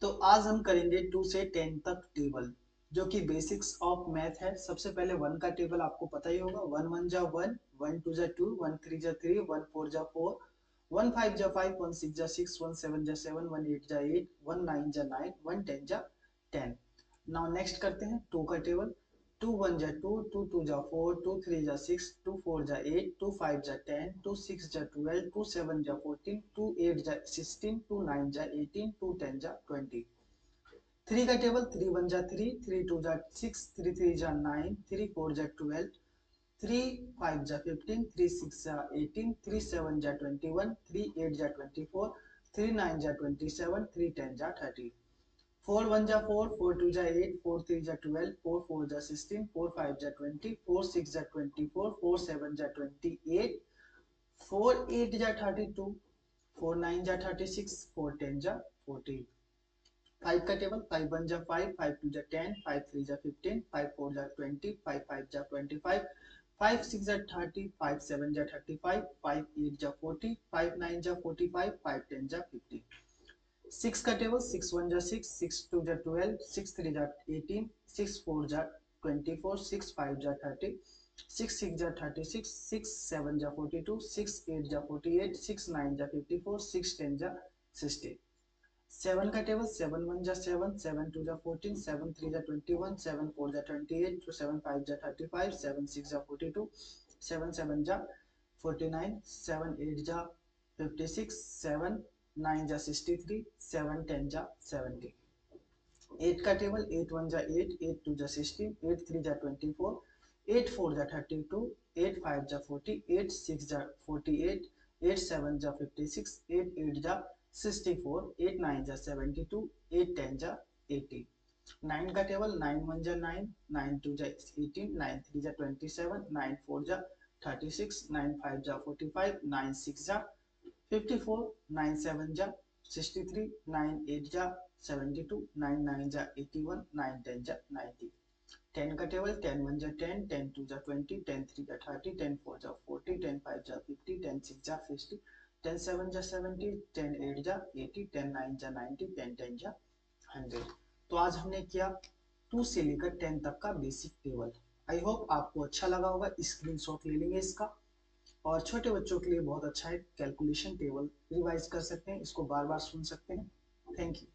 तो आज हम करेंगे 2 से 10 तक टेबल, जो कि बेसिक्स ऑफ मैथ है। सबसे पहले 1 का टेबल आपको पता ही होगा। 1 1 जा 1, 1 2 जा 2, 1 3 जा 3, 1 4 जा 4, 1 5 जा 5, 1 6 जा 6, 1 7 जा 7, 1 8 जा 8, 1 9 जा 9, 1 10 जा 10। नाउ नेक्स्ट करते हैं 2 का टेबल। 2 1 जा 2, 2 2 जा 4, 2 3 जा 6, 2 4 जा 8, 2 5 जा 10, 2 6 जा 12, 2 7 जा 14, 2 8 जा 16, 2 9 जा 18, 2 10 जा 20। 3 का टेबल। 3 1 जा 3, 3 2 जा 6, 3 3 जा 9, 3 4 जा 12, 3 5 जा 15, 3 6 जा 18, 3 7 जा 21, 3 8 जा 24, 3 9 जा 27, 3 10 जा 30। 4 1 जा 4, 4 2 जा 8, 4 3 जा 12, 4 4 जा 16, 4 5 जा 20, 4 6 जा 24, 4 7 जा 28, 4 8 जा 32, 4 9 जा 36, 4 10 जा 40। 5 का टेबल। 5 1 जा 5, 5 2 जा 10, 5 3 जा 15, 5 4 जा 20, 5 5 जा 25, 5 6 जा 30, 5 7 जा 35, 5 8 जा 40, 5 9 जा 45, 5 10 जा 50। 6 का टेबल। 6 1 जा 6, 6 2 जा 12, 6 3 जा 18, 6 4 जा 24, 6 5 जा 30, 6 6 जा 36, 6 7 जा 42, 6 8 जा 48, 6 9 जा 54, 6 10 जा 60। 7 का टेबल। 7 1 जा 7, 7 2 जा 14, 7 3 जा 21, 7 4 जा 28, 7 5 जा 35, 7 6 जा 42, 7 7 जा 49, 7 8 जा 56, 7 9 जा 63, 7 10 जा 70। 8 का टेबल। 8 1 जा 8, 8 2 जा 16, 8 3 जा 24, 8 4 जा 32, 8 5 जा 40, 8 6 जा 48, 8 7 जा 56, 8 8 जा 64, 8 9 जा 72, 8 10 जा 80। 9 का टेबल। 9 1 जा 9, 9 2 जा 18, 9 3 जा 27, 9 4 जा 36, 9 5 जा 45, 9 6 जा 54, 9 7 जा 63, 9 8 जा 72, 9 9 जा 81, 9 10 जा 90। 10 का टेबल। 10 1 जा 10, 10 2 जा 20, 10 3 जा 30, 10 4 जा 40, 10 5 जा 50, 10 6 जा 60, 10 7 जा 70, 10 8 जा 80, 10 9 जा 90, 10 10 जा 100। तो आज हमने किया 2 से लेकर 10 तक का बेसिक टेबल। आई होप आपको अच्छा लगा होगा। स्क्रीनशॉट ले लेंगे इसका। और छोटे बच्चों के लिए बहुत अच्छा है। कैलकुलेशन टेबल रिवाइज कर सकते हैं, इसको बार बार सुन सकते हैं। Thank you.